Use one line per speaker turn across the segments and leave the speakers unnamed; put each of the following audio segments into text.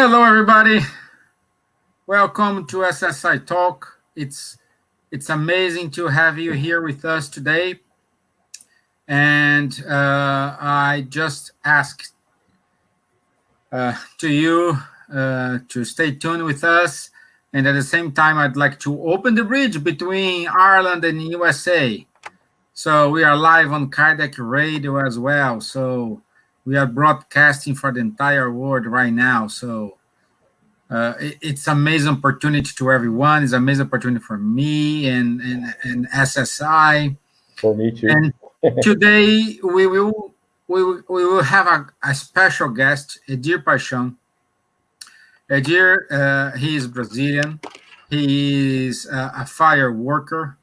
Hello, everybody. Welcome to SSI Talk. It's amazing to have you here with us today. And I just asked to you to stay tuned with us. And at the same time, I'd like to open the bridge between Ireland and USA. So we are live on Cardiac Radio as well. So we are broadcasting for the entire world right now. So it's amazing opportunity to everyone. It's amazing opportunity for me and SSI.
For me too.
And today we will have a special guest, Edir Paixao. Edir, he is Brazilian. He is a fire worker.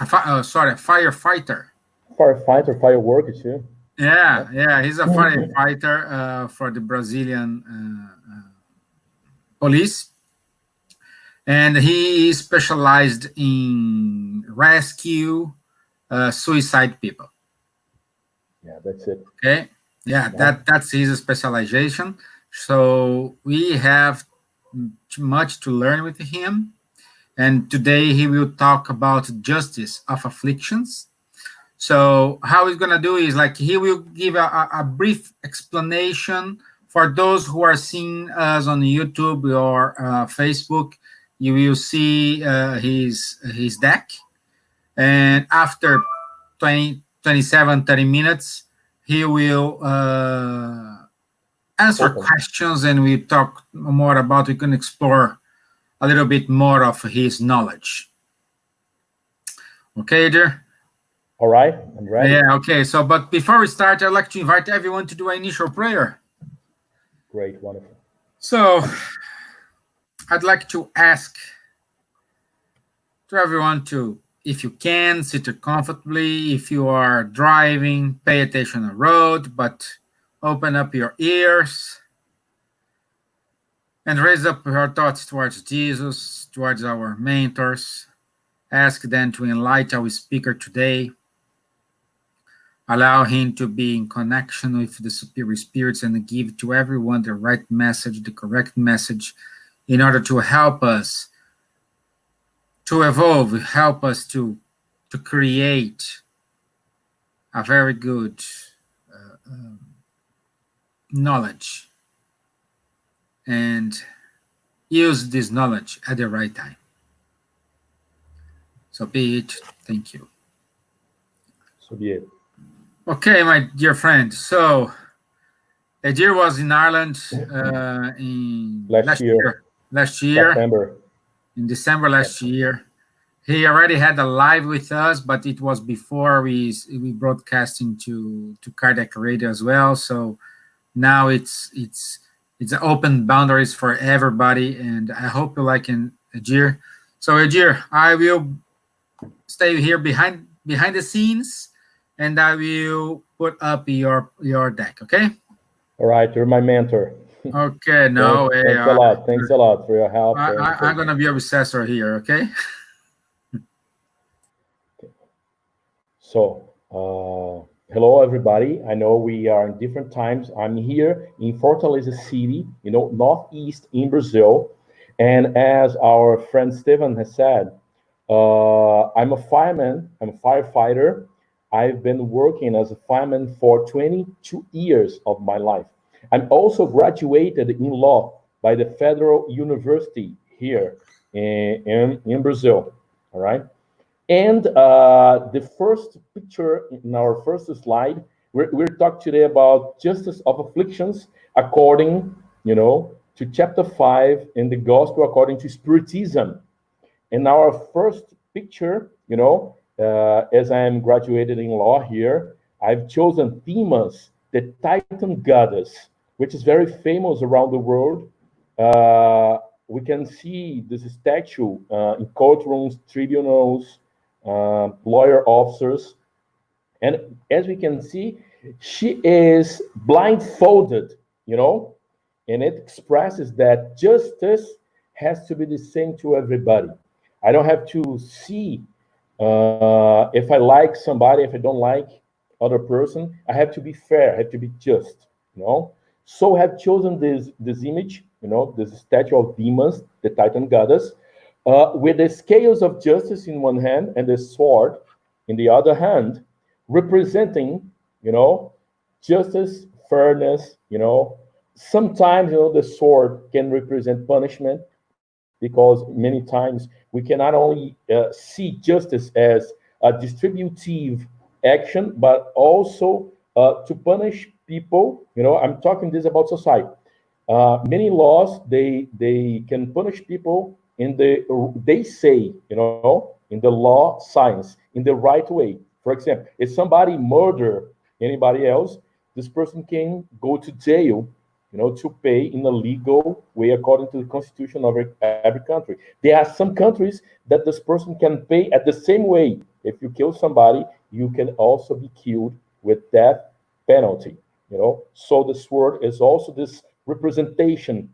A firefighter.
Firefighter, fire worker too.
Yeah, he's a firefighter for the Brazilian police, and he is specialized in rescue suicide people.
Yeah, that's it.
Okay, yeah, that's his specialization. So we have much to learn with him, and today he will talk about justice of afflictions. So how he's gonna do is like he will give a brief explanation for those who are seeing us on YouTube or Facebook. You will see his deck, and after 30 minutes, he will answer questions, and we talk more about. We can explore a little bit more of his knowledge. Okay, Edir?
All right, I'm ready.
Yeah, okay. So, but before we start, I'd like to invite everyone to do an initial prayer.
Great, wonderful.
So, I'd like to ask to everyone to, if you can, sit comfortably. If you are driving, pay attention on the road, but open up your ears and raise up your thoughts towards Jesus, towards our mentors. Ask them to enlighten our speaker today. Allow him to be in connection with the superior spirits and give to everyone the right message, the correct message, in order to help us to evolve, help us to create a very good knowledge and use this knowledge at the right time. So be it. Thank you.
So be it.
Okay, my dear friend. So, Edir was in Ireland in last year.
September.
In December last year. He already had a live with us, but it was before we broadcasting to Cardiac Radio as well. So now it's open boundaries for everybody, and I hope you like Edir. So Edir, I will stay here behind the scenes, and I will put up your deck, okay?
All right, you're my mentor.
Okay, no way.
Thanks a lot for your help.
I'm going to be your assessor here, okay?
So, hello, everybody. I know we are in different times. I'm here in Fortaleza City, northeast in Brazil. And as our friend Stephen has said, I'm a fireman, I'm a firefighter. I've been working as a fireman for 22 years of my life. I'm also graduated in law by the Federal University here in Brazil, all right? And the first picture in our first slide, we're talking today about justice of afflictions according, to chapter 5 in the gospel according to Spiritism. In our first picture, as I'm graduated in law here, I've chosen Themis, the Titan goddess, which is very famous around the world. We can see this statue in courtrooms, tribunals, lawyer officers. And as we can see, she is blindfolded, and it expresses that justice has to be the same to everybody. I don't have to see if I like somebody, if I don't like other person. I have to be fair, I have to be just, So have chosen this image, this statue of demons, the Titan goddess, with the scales of justice in one hand and the sword in the other hand, representing, justice, fairness. Sometimes, the sword can represent punishment because many times we cannot only see justice as a distributive action, but also to punish people. I'm talking this about society. Many laws they can punish people in they say, in the law science, in the right way. For example, if somebody murder anybody else, this person can go to jail, to pay in a legal way according to the constitution of every country. There are some countries that this person can pay at the same way. If you kill somebody, you can also be killed with death penalty. So the sword is also this representation,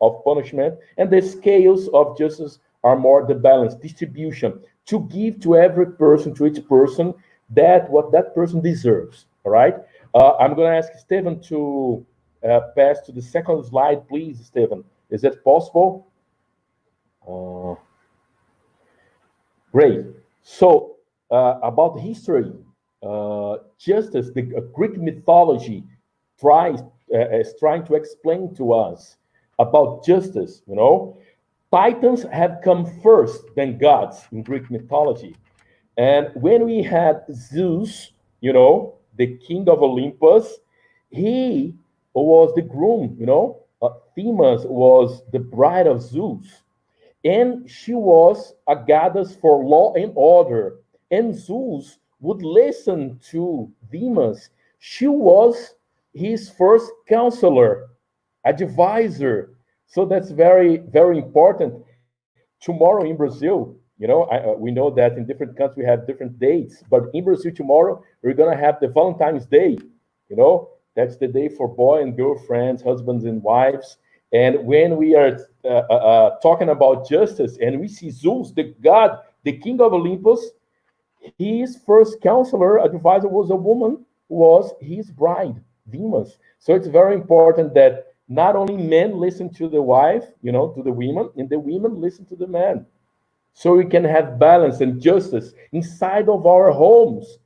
of punishment, and the scales of justice are more the balance distribution to give to every person, to each person, that what that person deserves. All right. I'm going to ask Stephen to pass to the second slide, please, Stephen. Is that possible? Uh, Great. So, about history, just as the Greek mythology tries is trying to explain to us about justice, Titans have come first than gods in Greek mythology. And when we had Zeus, the king of Olympus, he was the groom, Themis was the bride of Zeus, and she was a goddess for law and order. And Zeus would listen to Demas. She was his first counselor, advisor. So that's very, very important. Tomorrow in Brazil, we know that in different countries we have different dates, but in Brazil tomorrow we're gonna have the Valentine's Day. That's the day for boy and girlfriends, husbands and wives. And when we are talking about justice, and we see Zeus, the god, the king of Olympus, his first counselor, advisor was a woman who was his bride, Venus. So it's very important that not only men listen to the wife, to the women, and the women listen to the man. So we can have balance and justice inside of our homes,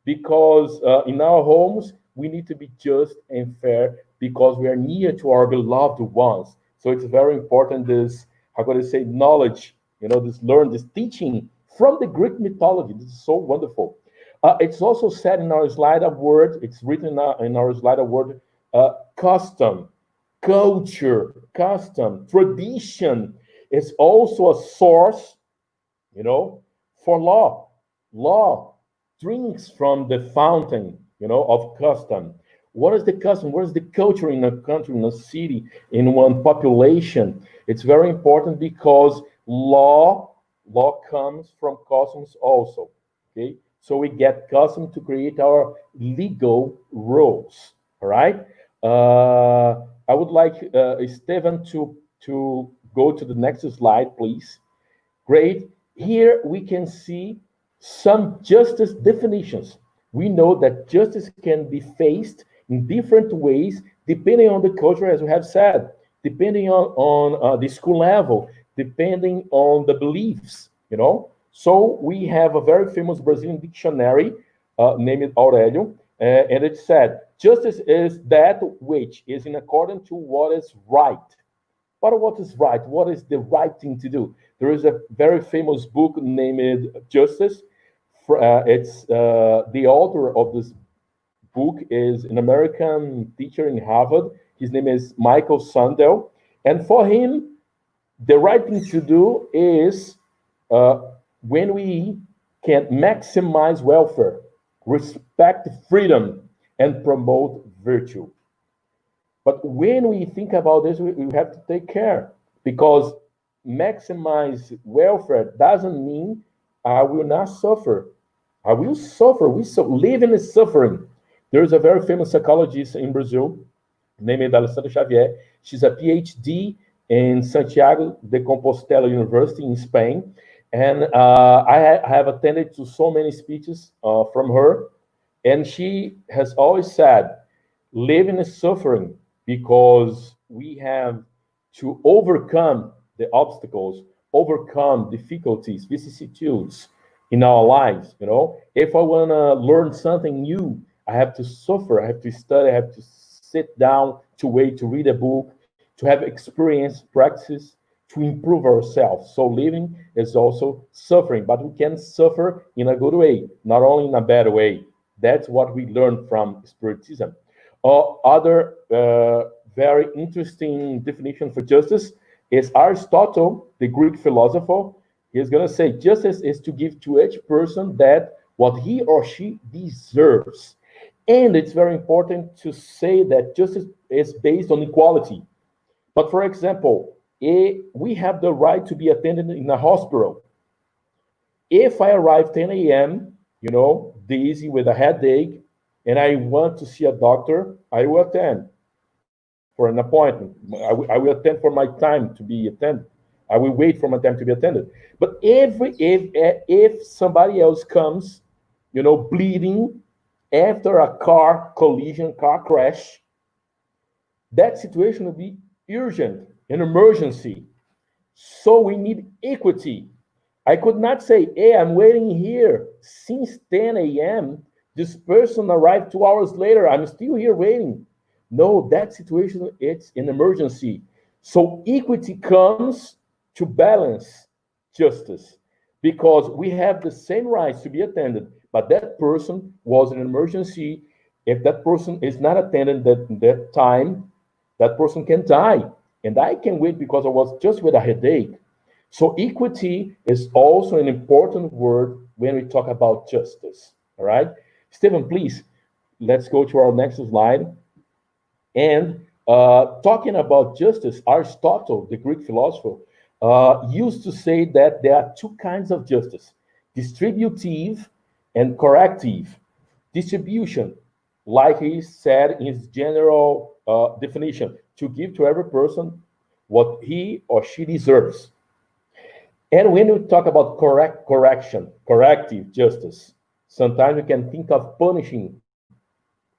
because in our homes we need to be just and fair because we are near to our beloved ones. So it's very important, this, how could I say, knowledge, this teaching from the Greek mythology. This is so wonderful. It's also said in our slide of word, it's written in our slide of word, custom, culture, custom, tradition is also a source, for law. Law drinks from the fountain, of custom. What is the custom? What is the culture in a country, in a city, in one population? It's very important because law comes from customs also. Okay, so we get custom to create our legal rules. All right. I would like Stephen to go to the next slide, please. Great. Here we can see some justice definitions. We know that justice can be faced in different ways depending on the culture, as we have said, depending on the school level, depending on the beliefs, So we have a very famous Brazilian dictionary named Aurélio, and it said, justice is that which is in accordance to what is right. But what is right? What is the right thing to do? There is a very famous book named Justice. It's the author of this book is an American teacher in Harvard. His name is Michael Sandel. And for him, the right thing to do is uh, when we can maximize welfare, respect freedom, and promote virtue. But when we think about this, we have to take care because maximize welfare doesn't mean I will not suffer. I will suffer. Live in suffering. There is a very famous psychologist in Brazil named Alessandra Xavier. She's a PhD in Santiago de Compostela University in Spain. And I have attended to so many speeches from her. And she has always said, living in suffering because we have to overcome the obstacles, overcome difficulties, vicissitudes in our lives. If I want to learn something new, I have to suffer, I have to study, I have to sit down to wait to read a book, to have experience, practice, to improve ourselves. So living is also suffering, but we can suffer in a good way, not only in a bad way. That's what we learn from Spiritism. Other very interesting definition for justice is Aristotle, the Greek philosopher. He's going to say justice is to give to each person that what he or she deserves. And it's very important to say that justice is based on equality. But for example, we have the right to be attended in a hospital. If I arrive 10 a.m., dizzy with a headache, and I want to see a doctor, I will attend for an appointment. I will attend for my time to be attended. I will wait for my time to be attended. But if somebody else comes, bleeding after a car collision, car crash, that situation will be urgent, an emergency. So we need equity. I could not say, hey, I'm waiting here since 10 a.m. This person arrived 2 hours later. I'm still here waiting. No, that situation, it's an emergency. So equity comes to balance justice because we have the same rights to be attended, but that person was an emergency. If that person is not attended that time, that person can die. And I can wait because I was just with a headache. So equity is also an important word when we talk about justice. All right, Stephen, please, let's go to our next slide. And talking about justice, Aristotle, the Greek philosopher, used to say that there are two kinds of justice: distributive and corrective. Distribution, like he said in his general definition, to give to every person what he or she deserves. And when we talk about correction, corrective justice, sometimes we can think of punishing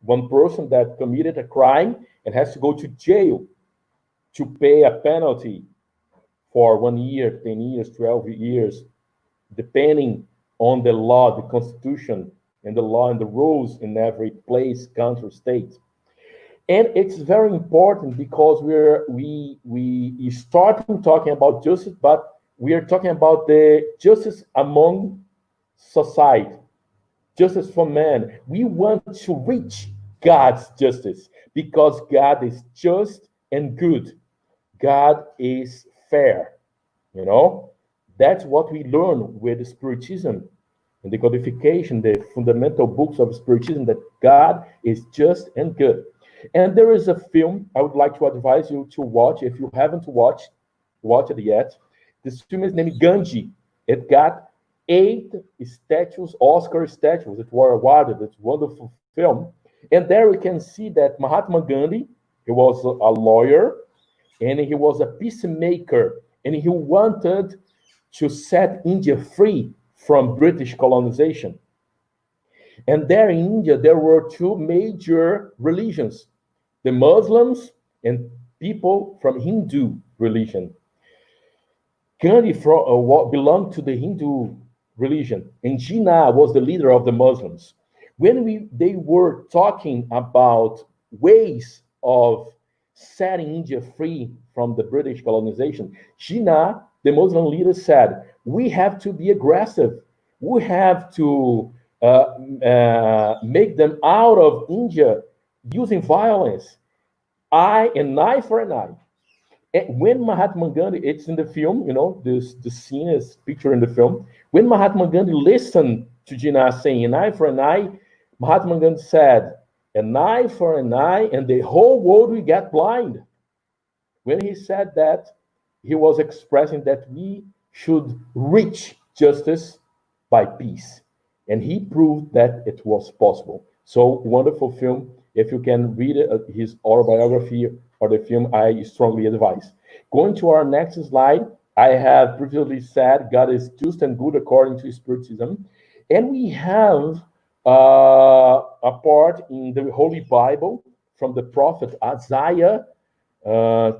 one person that committed a crime and has to go to jail to pay a penalty for 1 year, 10 years, 12 years, depending on the law, the constitution, and the law and the rules in every place, country, state. And it's very important because we starting talking about justice, but we are talking about the justice among society, justice for man. We want to reach God's justice because God is just and good. God is fair. You know, that's what we learn with Spiritism and the codification, the fundamental books of Spiritism, that God is just and good. And there is a film I would like to advise you to watch if you haven't watched it yet. This film is named Gandhi. It got 8 statues, Oscar statues that were awarded. It's a wonderful film. And there we can see that Mahatma Gandhi, he was a lawyer and he was a peacemaker and he wanted to set India free from British colonization. And there in India, there were two major religions, the Muslims and people from Hindu religion. Gandhi belonged to the Hindu religion, and Jinnah was the leader of the Muslims. When they were talking about ways of setting India free from the British colonization, Jinnah, the Muslim leader, said, "We have to be aggressive. We have to make them out of India using violence, an eye for an eye." And when Mahatma Gandhi, it's in the film, this the scene is pictured in the film. When Mahatma Gandhi listened to Jinnah saying an eye for an eye, Mahatma Gandhi said, "An eye for an eye, and the whole world will get blind." When he said that, he was expressing that we should reach justice by peace. And he proved that it was possible. So, wonderful film. If you can read his autobiography or the film, I strongly advise. Going to our next slide, I have previously said God is just and good according to Spiritism. And we have a part in the Holy Bible from the prophet Isaiah, uh,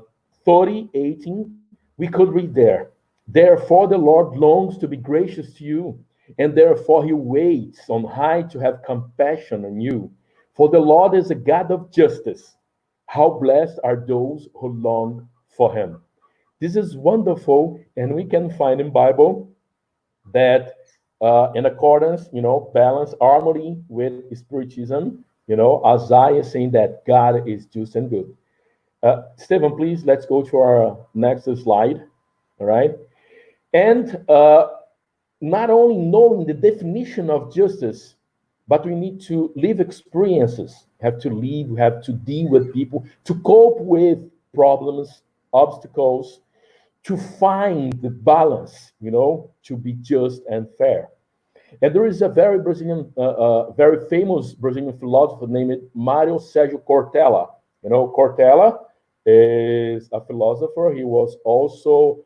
30:18. We could read there. Therefore, the Lord longs to be gracious to you, and therefore he waits on high to have compassion on you. For the Lord is a God of justice. How blessed are those who long for him. This is wonderful, and we can find in Bible that in accordance, balance harmony with spiritism, Isaiah saying that God is just and good. Stephen, please, let's go to our next slide. All right. And not only knowing the definition of justice, but we need to live experiences, have to live, we have to deal with people, to cope with problems, obstacles, to find the balance, to be just and fair. And there is a very famous Brazilian philosopher named Mario Sérgio Cortella. Cortella is a philosopher. He was also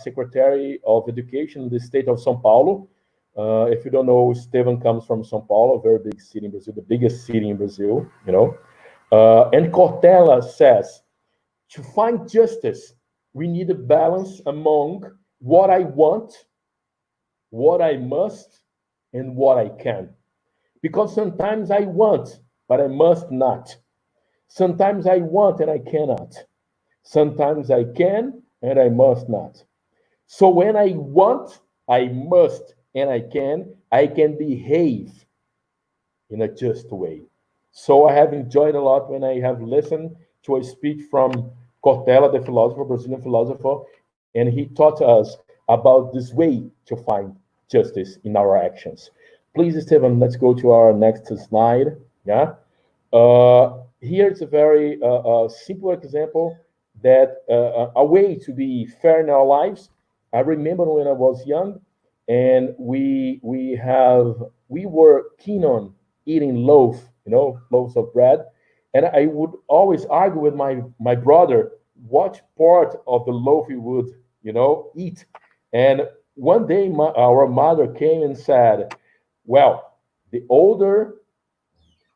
Secretary of Education in the state of São Paulo. If you don't know, Esteban comes from São Paulo, a very big city in Brazil, the biggest city in Brazil. And Cortella says, to find justice, we need a balance among what I want, what I must, and what I can. Because sometimes I want, but I must not. Sometimes I want and I cannot. Sometimes I can and I must not. So when I want, I must, and I can behave in a just way. So I have enjoyed a lot when I have listened to a speech from Cortella, the philosopher, Brazilian philosopher, and he taught us about this way to find justice in our actions. Please, Stephen, let's go to our next slide. Yeah. Here it's a very simple example that a way to be fair in our lives. I remember when I was young, and we were keen on eating loaves of bread, and I would always argue with my brother what part of the loaf we would eat. And one day our mother came and said, "Well, the older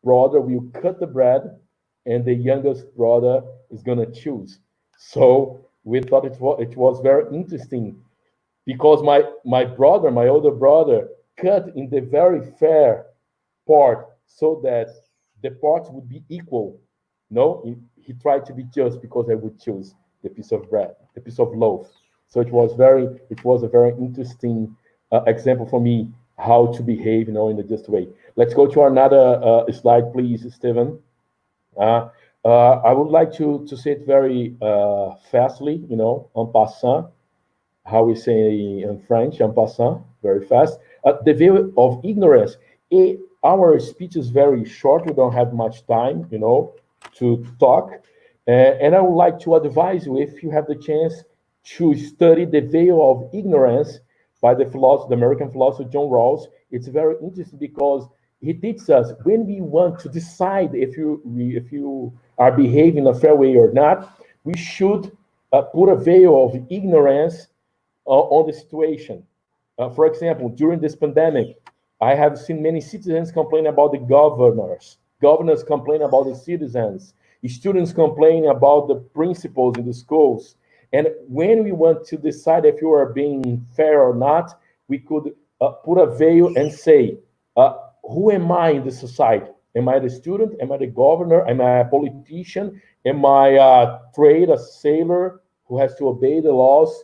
brother will cut the bread, and the youngest brother is gonna choose." So we thought it was very interesting because my older brother, cut in the very fair part so that the parts would be equal. No, he tried to be just because I would choose the piece of bread, the piece of loaf. So it was a very interesting example for me how to behave, in a just way. Let's go to another slide, please, Stephen. Uh, I would like to say it very fastly, en passant, how we say in French, en passant, very fast. The view of ignorance. Our speech is very short. We don't have much time, to talk. And I would like to advise you, if you have the chance, to study The Veil of Ignorance by the American philosopher John Rawls. It's very interesting because he teaches us when we want to decide if you are behaving in a fair way or not, we should put a veil of ignorance on the situation. For example, during this pandemic, I have seen many citizens complain about the governors complain about the citizens, students complain about the principals in the schools. And when we want to decide if you are being fair or not, we could put a veil and say, who am I in the society? Am I the student? Am I the governor? Am I a politician? Am I a trade, a sailor who has to obey the laws?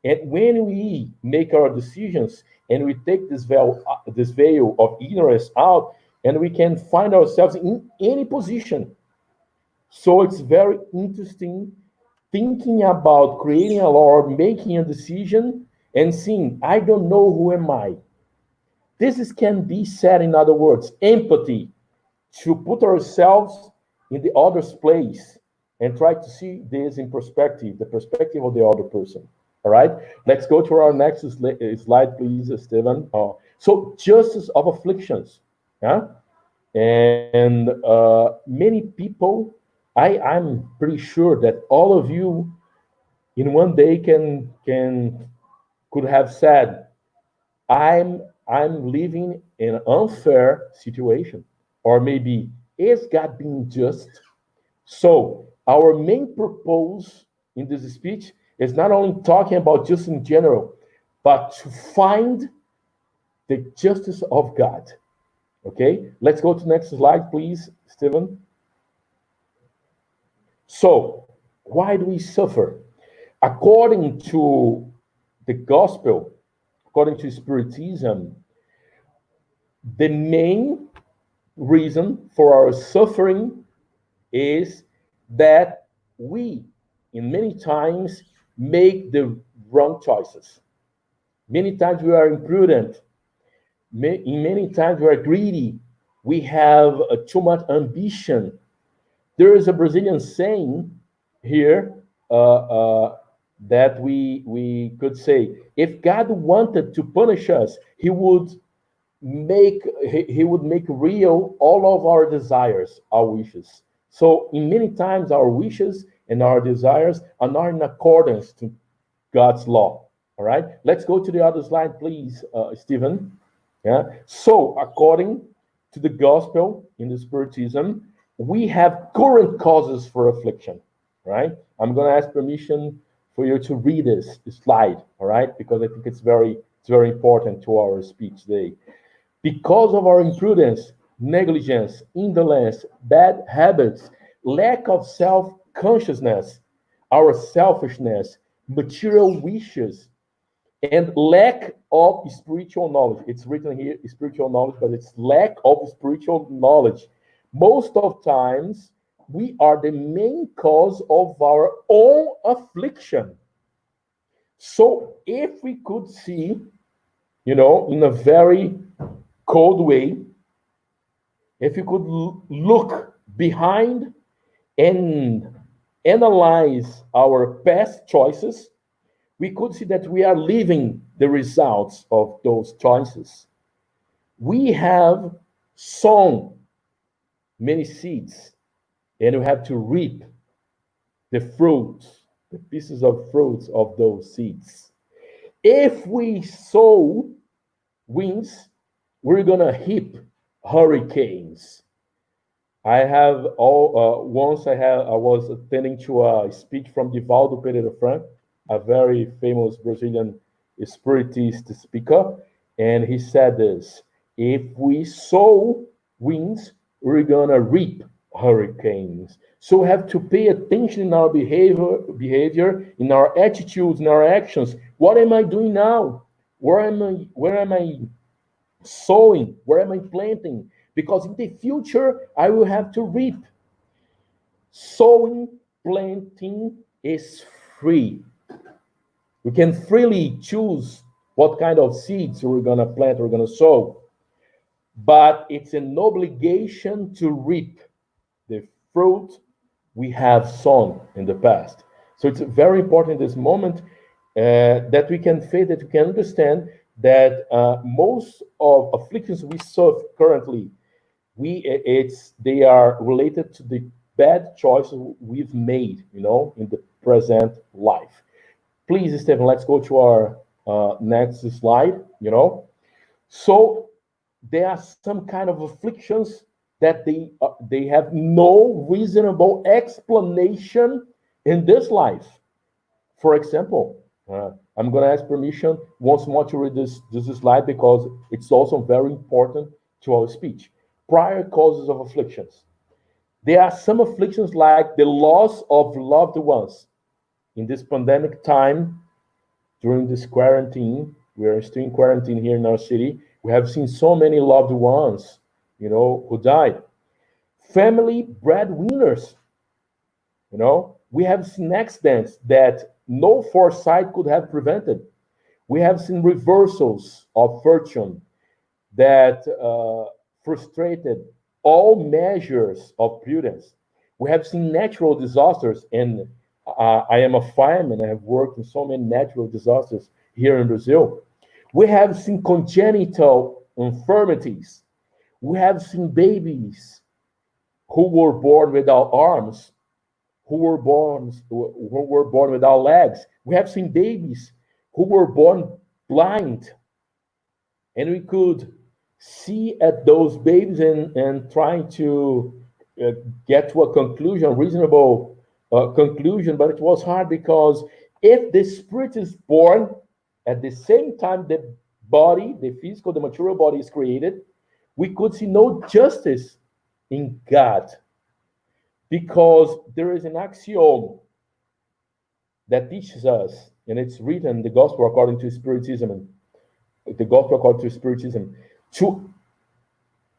And when we make our decisions and we take this veil of ignorance out, and we can find ourselves in any position. So it's very interesting thinking about creating a law or making a decision and seeing, I don't know who am I. Can be said in other words, empathy, to put ourselves in the other's place and try to see this in perspective, the perspective of the other person. All right, let's go to our next slide, please, Stephen. So, justice of afflictions. Yeah, and many people, I'm pretty sure that all of you in one day could have said, I'm living in an unfair situation, or maybe is God being just? So our main purpose in this speech is not only talking about justice in general, but to find the justice of God. Okay, let's go to the next slide, please, Stephen. So, why do we suffer? According to the gospel, according to Spiritism, the main reason for our suffering is that we, in many times, make the wrong choices. Many times we are imprudent. In many times we are greedy. We have too much ambition. There is a Brazilian saying here that we could say, if God wanted to punish us, he would make real all of our desires, our wishes. So in many times our wishes and our desires are not in accordance to God's law. All right, let's go to the other slide, please, Stephen. Yeah. So according to the gospel in the Spiritism, we have current causes for affliction. Right. I'm going to ask permission for you to read this slide. All right, because I think it's very important to our speech today. Because of our imprudence, negligence, indolence, bad habits, lack of self consciousness, our selfishness, material wishes, and lack of spiritual knowledge. It's written here spiritual knowledge, but it's lack of spiritual knowledge. Most of times, we are the main cause of our own affliction. So, if we could see, in a very cold way, if you could look behind and analyze our past choices, we could see that we are living the results of those choices. We have sown many seeds, and we have to reap the fruits, the pieces of fruits of those seeds. If we sow winds, we're gonna heap hurricanes. I have all once I was attending to a speech from Divaldo Pereira Franco, a very famous Brazilian spiritist speaker, and he said this: if we sow winds, we're gonna reap hurricanes. So we have to pay attention in our behavior, in our attitudes, in our actions. What am I doing now? Where am I sowing? Where am I planting? Because in the future, I will have to reap. Sowing, planting is free. We can freely choose what kind of seeds we're going to plant, we're going to sow. But it's an obligation to reap the fruit we have sown in the past. So it's very important in this moment that we can face, that we can understand that most of afflictions we suffer currently, they are related to the bad choices we've made, in the present life. Please, Stephen, let's go to our next slide. So there are some kind of afflictions that they have no reasonable explanation in this life. For example, I'm going to ask permission once more to read this slide because it's also very important to our speech. Prior causes of afflictions. There are some afflictions like the loss of loved ones. In this pandemic time, during this quarantine, we are still in quarantine here in our city. We have seen so many loved ones, who died. Family breadwinners, we have seen accidents that no foresight could have prevented. We have seen reversals of fortune that frustrated all measures of prudence. We have seen natural disasters, and I am a fireman. I have worked in so many natural disasters here in Brazil. We have seen congenital infirmities. We have seen babies who were born without arms, who were born without legs. We have seen babies who were born blind, and we could see at those babies and trying to uh, get to a conclusion, reasonable conclusion, but it was hard because if the spirit is born at the same time the body, the physical, the material body is created, we could see no justice in God because there is an axiom that teaches us, and it's written, the gospel according to Spiritism, the gospel according to Spiritism, to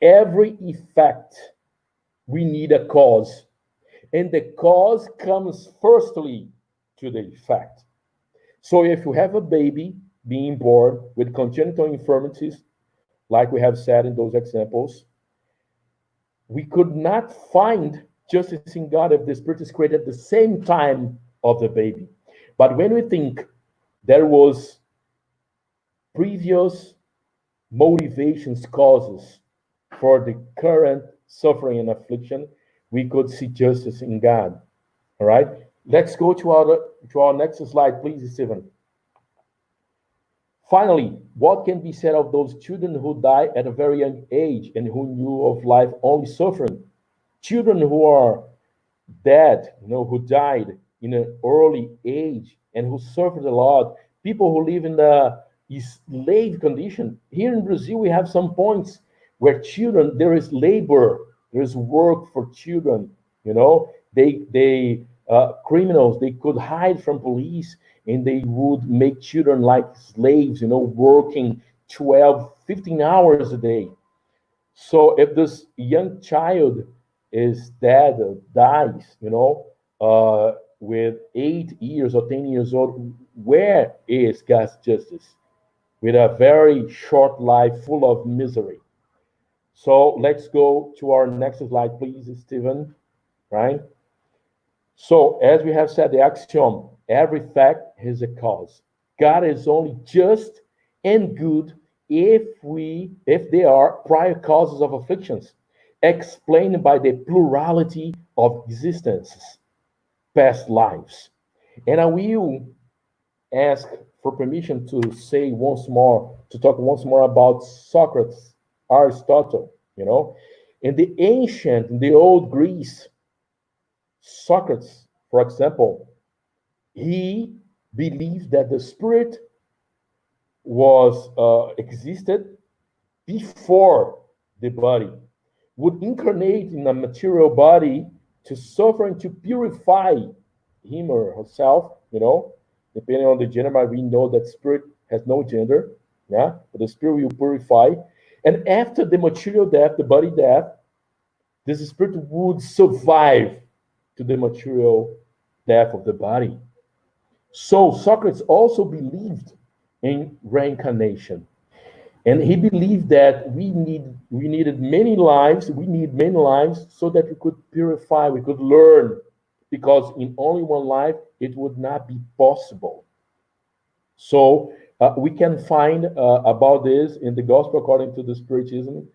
every effect, we need a cause. And the cause comes firstly to the effect. So if you have a baby being born with congenital infirmities, like we have said in those examples, we could not find justice in God if the spirit is created at the same time of the baby. But when we think there was previous motivations, causes for the current suffering and affliction, we could see justice in God. All right. Let's go to our next slide, please, Stephen. Finally, what can be said of those children who die at a very young age and who knew of life only suffering? Children who are dead, who died in an early age and who suffered a lot. People who live in the slave condition. Here in Brazil, we have some points where children, there is labor, there is work for children. They criminals, they could hide from police and they would make children like slaves, working 12, 15 hours a day. So if this young child is dead or dies, with 8 years or 10 years old, where is God's justice? With a very short life full of misery. So let's go to our next slide, please, Stephen. Right? So, as we have said, the axiom, every fact has a cause. God is only just and good if they are prior causes of afflictions, explained by the plurality of existences, past lives. And I will ask for permission to say once more, to talk once more about Socrates, Aristotle, In the old Greece, Socrates, for example, he believed that the spirit was existed before the body, would incarnate in a material body to suffer and to purify him or herself, depending on the gender, but we know that spirit has no gender, yeah, but the spirit will purify. And after the material death, the body death, this spirit would survive to the material death of the body. So Socrates also believed in reincarnation. And he believed that we needed many lives, we need many lives so that we could purify, we could learn, because in only one life it would not be possible. So we can find about this in the Gospel according to the Spiritism,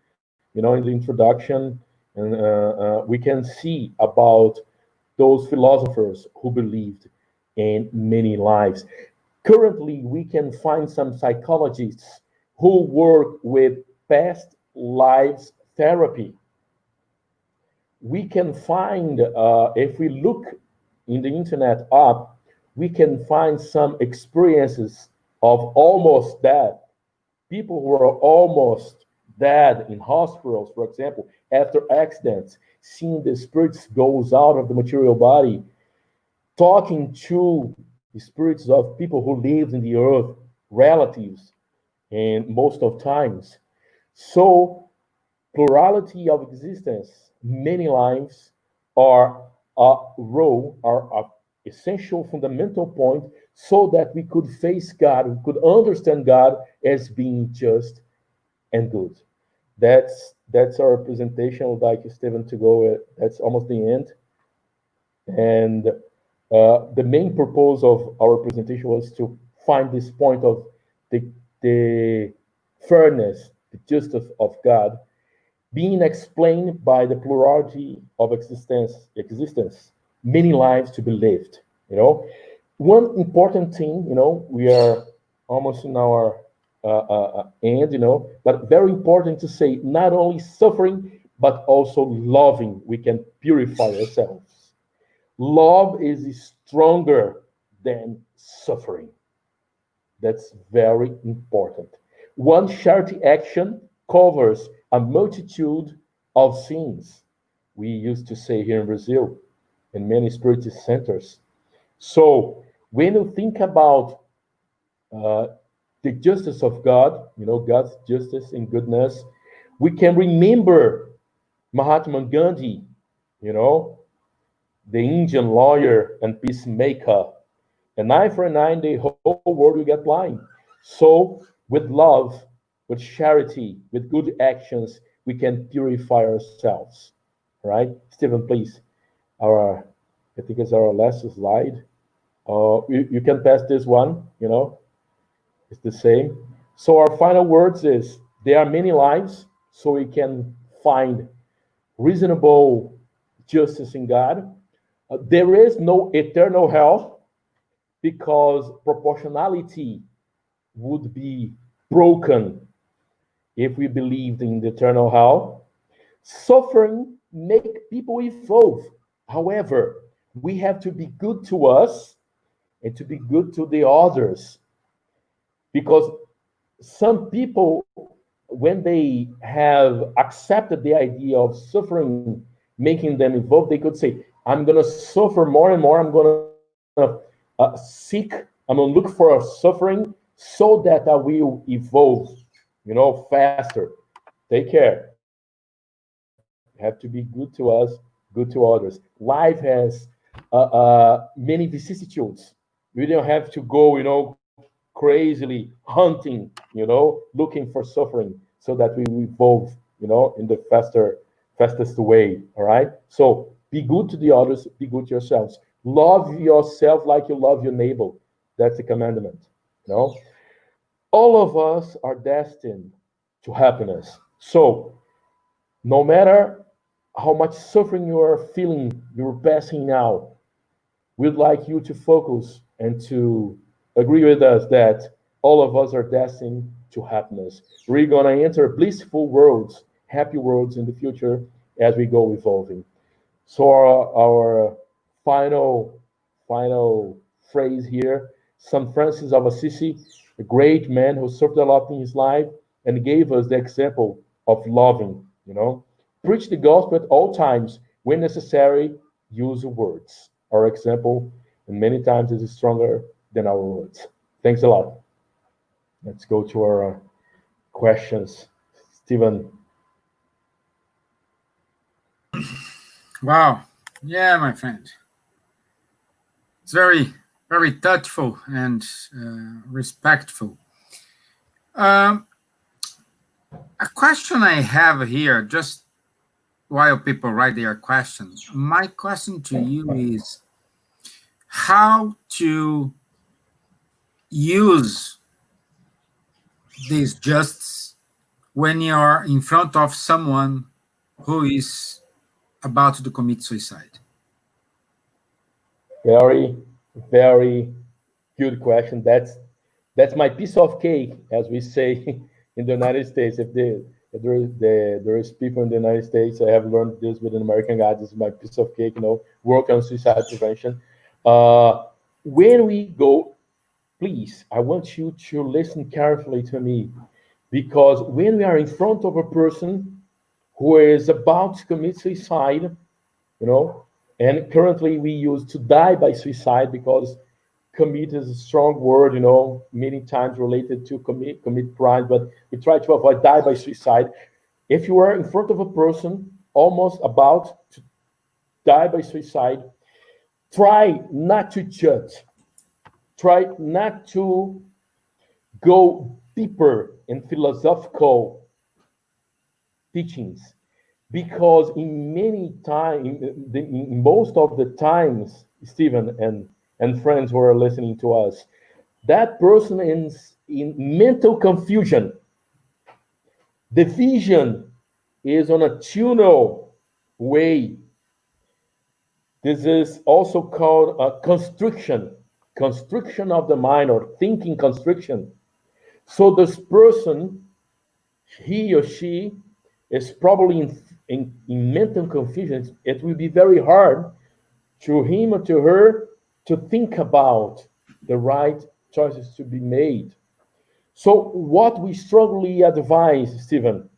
in the introduction, and we can see about those philosophers who believed in many lives. Currently, we can find some psychologists who work with past lives therapy. We can find, if we look in the internet up, we can find some experiences of almost death. People who are almost dead in hospitals, for example, after accidents, seeing the spirits goes out of the material body, talking to the spirits of people who lived in the earth, relatives, and most of times. So plurality of existence, many lives are a role, are a essential fundamental point so that we could face God, we could understand God as being just and good. That's our presentation. I'd like Stephen to go. That's almost the end. And the main purpose of our presentation was to find this point of the fairness, the justice of God, being explained by the plurality of existence, many lives to be lived. One important thing, we are almost in our end, but very important to say, not only suffering, but also loving, we can purify ourselves. Love is stronger than suffering. That's very important. One charity action covers a multitude of sins. We used to say here in Brazil, in many spiritual centers. So when you think about uh, the justice of God, God's justice and goodness, we can remember Mahatma Gandhi, you know, the Indian lawyer and peacemaker. An eye for an eye, and the whole world will get blind. So, with love, with charity, with good actions, we can purify ourselves. Right? Stephen, please. Our, I think it's our last slide. You can pass this one, it's the same. So, our final words is there are many lives, so we can find reasonable justice in God. There is no eternal hell because proportionality would be broken if we believed in the eternal hell. Suffering make people evolve. However, we have to be good to us and to be good to the others because some people, when they have accepted the idea of suffering making them evolve, they could say, I'm going to suffer more and more. I'm going to seek, I'm going to look for suffering so that I will evolve, faster. Take care. Have to be good to us, good to others. Life has many vicissitudes. We don't have to go, crazily hunting, looking for suffering so that we will evolve, in the fastest way. All right. So be good to the others, be good to yourselves. Love yourself like you love your neighbor. That's the commandment. You know, all of us are destined to happiness. So no matter how much suffering you are feeling, you're passing now, we'd like you to focus and to agree with us that all of us are destined to happiness. We're going to enter blissful worlds, happy worlds in the future as we go evolving. So our final phrase here, St. Francis of Assisi, a great man who suffered a lot in his life and gave us the example of loving, Preach the gospel at all times. When necessary, use words. Our example, and many times, is stronger than our words. Thanks a lot. Let's go to our questions. Stephen.
Wow. Yeah, my friend. It's very, very thoughtful and respectful. Um, a question I have here, just while people write their questions, my question to you is how to use this justice when you're in front of someone who is about to commit suicide.
Very, very good question. That's my piece of cake, as we say in the United States. If there is people in the United States, I have learned this with an American guy. This is my piece of cake. Work on suicide prevention. When we go, please, I want you to listen carefully to me, because when we are in front of a person who is about to commit suicide, you know, and currently we use to die by suicide because commit is a strong word, many times related to commit crime, but we try to avoid die by suicide. If you are in front of a person almost about to die by suicide, try not to judge. Try not to go deeper in philosophical teachings, because in many times, in most of the times, Stephen and friends who are listening to us, that person is in mental confusion. The vision is on a tunnel way. This is also called a constriction of the mind, or thinking constriction. So this person, he or she, is probably in mental confusion, it will be very hard to him or to her to think about the right choices to be made. So, what we strongly advise, Stephen,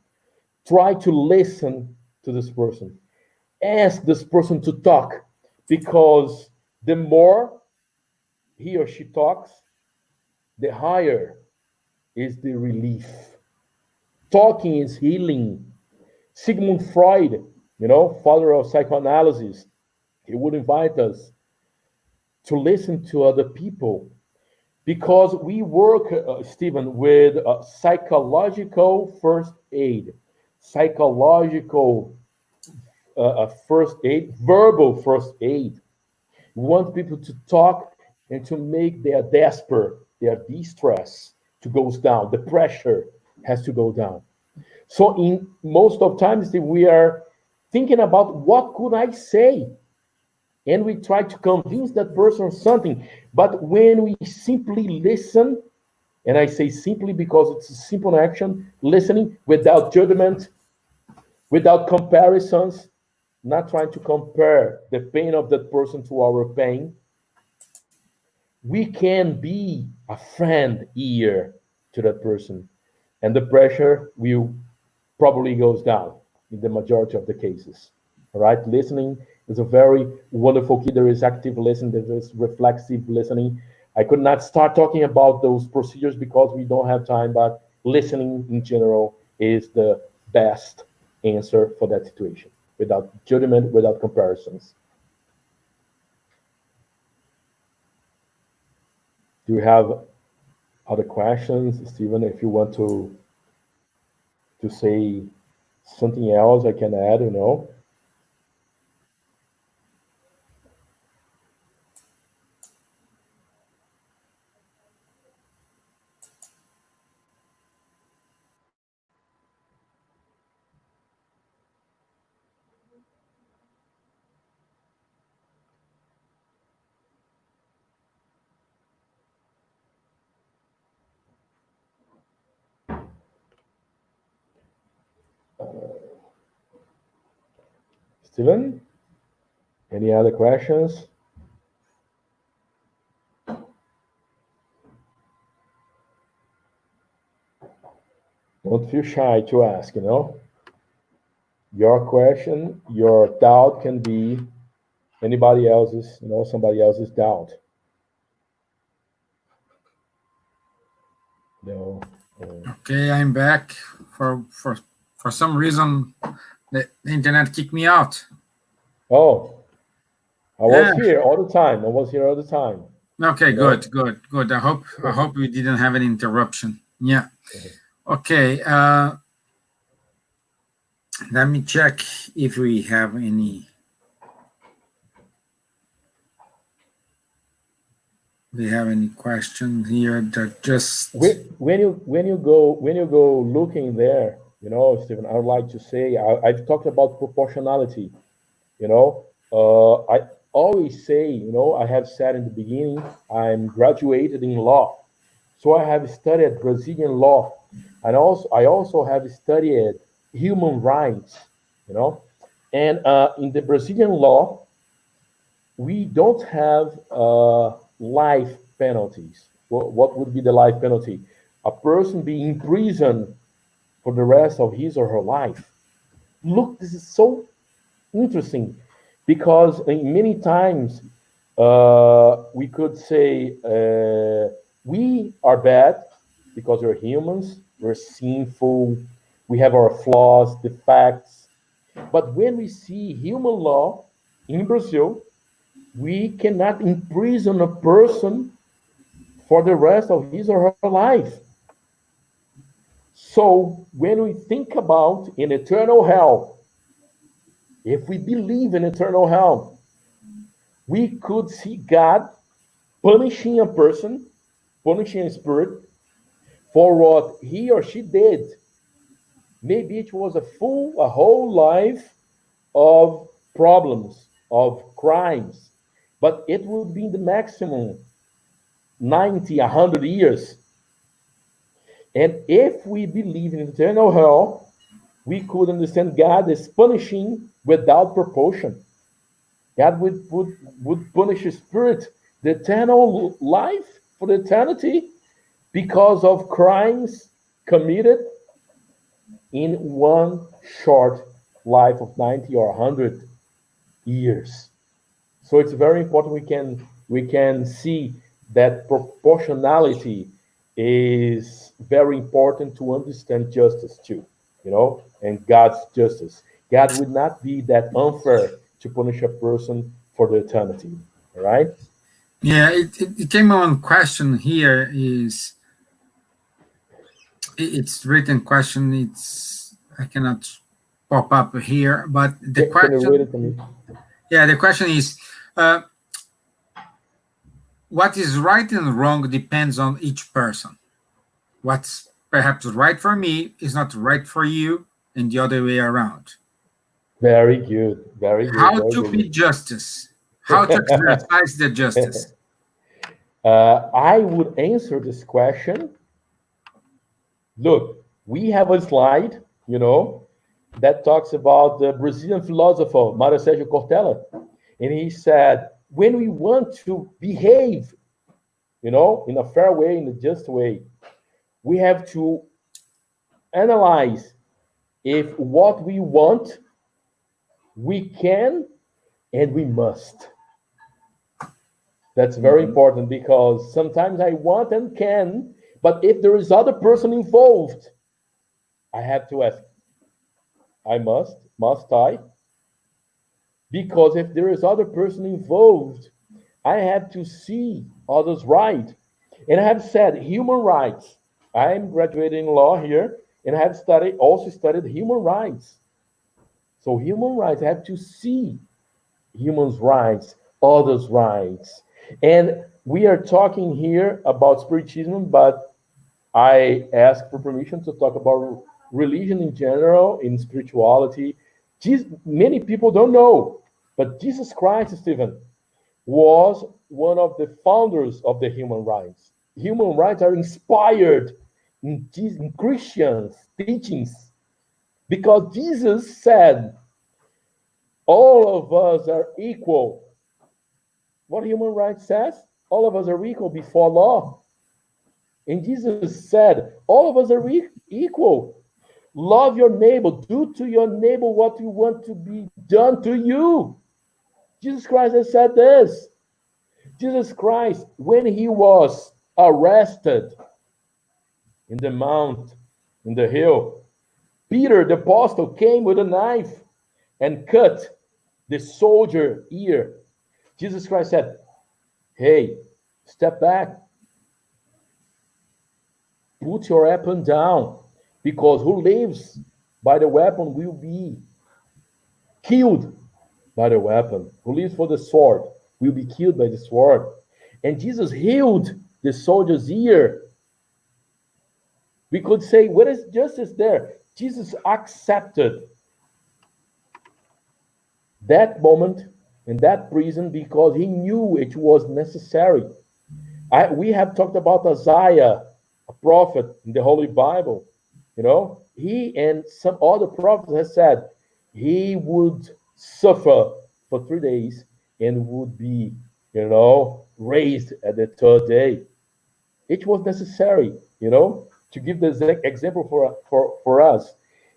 try to listen to this person, ask this person to talk, because the more he or she talks, the higher is the relief. Talking is healing. Sigmund Freud, father of psychoanalysis, he would invite us to listen to other people because we work, Stephen, with psychological first aid, psychological first aid, verbal first aid. We want people to talk and to make their despair, their distress to goes down. The pressure has to go down. So in most of times we are thinking about what could I say, and we try to convince that person something. But when we simply listen, and I say simply because it's a simple action, listening without judgment, without comparisons, not trying to compare the pain of that person to our pain, we can be a friend ear to that person, and the pressure will probably goes down in the majority of the cases. All right, listening is a very wonderful key. There is active listening, there is reflexive listening. I could not start talking about those procedures because we don't have time, but listening in general is the best answer for that situation without judgment, without comparisons. Do you have other questions, Stephen? If you want to say something else, I can add. Stephen, any other questions? Don't feel shy to ask. Your question, your doubt can be anybody else's, somebody else's doubt. No.
Okay, I'm back. For some reason, the internet kicked me out.
Oh, I
Yeah.
was here all the time. I was here all the time.
Okay.
You know.
Good. I hope we didn't have any interruption. Yeah. Okay. Let me check if we have any. We have any questions here that just.
When you go looking there, Stephen, I would like to say I've talked about proportionality. I always say, I have said in the beginning, I'm graduated in law, so I have studied Brazilian law, and I also have studied human rights. You know, and in the Brazilian law, we don't have life penalties. What would be the life penalty? A person being imprisoned for the rest of his or her life. Look, this is so interesting because many times we could say we are bad because we're humans, we're sinful, we have our flaws, defects. But when we see human law in Brazil, we cannot imprison a person for the rest of his or her life. So when we think about an eternal hell, if we believe in eternal hell, we could see God punishing a person, punishing a spirit for what he or she did. Maybe it was a whole life of problems, of crimes, but it would be the maximum 90, 100 years. And if we believe in eternal hell, we could understand God is punishing without proportion. God would punish a spirit, the eternal life for the eternity, because of crimes committed in one short life of 90 or 100 years. So it's very important we can see that proportionality is very important to understand justice too, and God's justice. God would not be that unfair to punish a person for the eternity. All right?
Yeah, it came on question here is it's written question. It's I cannot pop up here, but the
Can you read
question,
it to me?
yeah, the question is, uh, what is right and wrong depends on each person. What's perhaps right for me is not right for you, and the other way around.
Very good. Very good.
How
Very
to be
good.
justice? How to exercise the justice?
I would answer this question. Look, we have a slide, that talks about the Brazilian philosopher Mário Sérgio Cortella, and he said, when we want to behave, in a fair way, in a just way, we have to analyze if what we want, we can and we must. That's very
Mhm.
important because sometimes I want and can, but if there is other person involved, I have to ask, must I? Because if there is other person involved, I have to see others' right. And I have said human rights. I'm graduating law here, and I have studied human rights. So human rights, I have to see humans' rights, others' rights. And we are talking here about spiritism, but I ask for permission to talk about religion in general, in spirituality. Many people don't know, but Jesus Christ, Stephen, was one of the founders of the human rights. Human rights are inspired in Christians' teachings because Jesus said, all of us are equal. What human rights says? All of us are equal before law. And Jesus said, all of us are equal. Love your neighbor. Do to your neighbor what you want to be done to you. Jesus Christ has said this. Jesus Christ, when he was arrested in the mount, in the hill, Peter, the apostle, came with a knife and cut the soldier ear. Jesus Christ said, hey, step back, put your weapon down, because who lives by the weapon will be killed by the weapon. Who lives for the sword will be killed by the sword. And Jesus healed the soldier's ear. We could say, what is justice there? Jesus accepted that moment in that prison because he knew it was necessary. We have talked about Isaiah, a prophet in the Holy Bible. He and some other prophets have said he would suffer for 3 days and would be, raised at the third day. It was necessary, to give this example for us.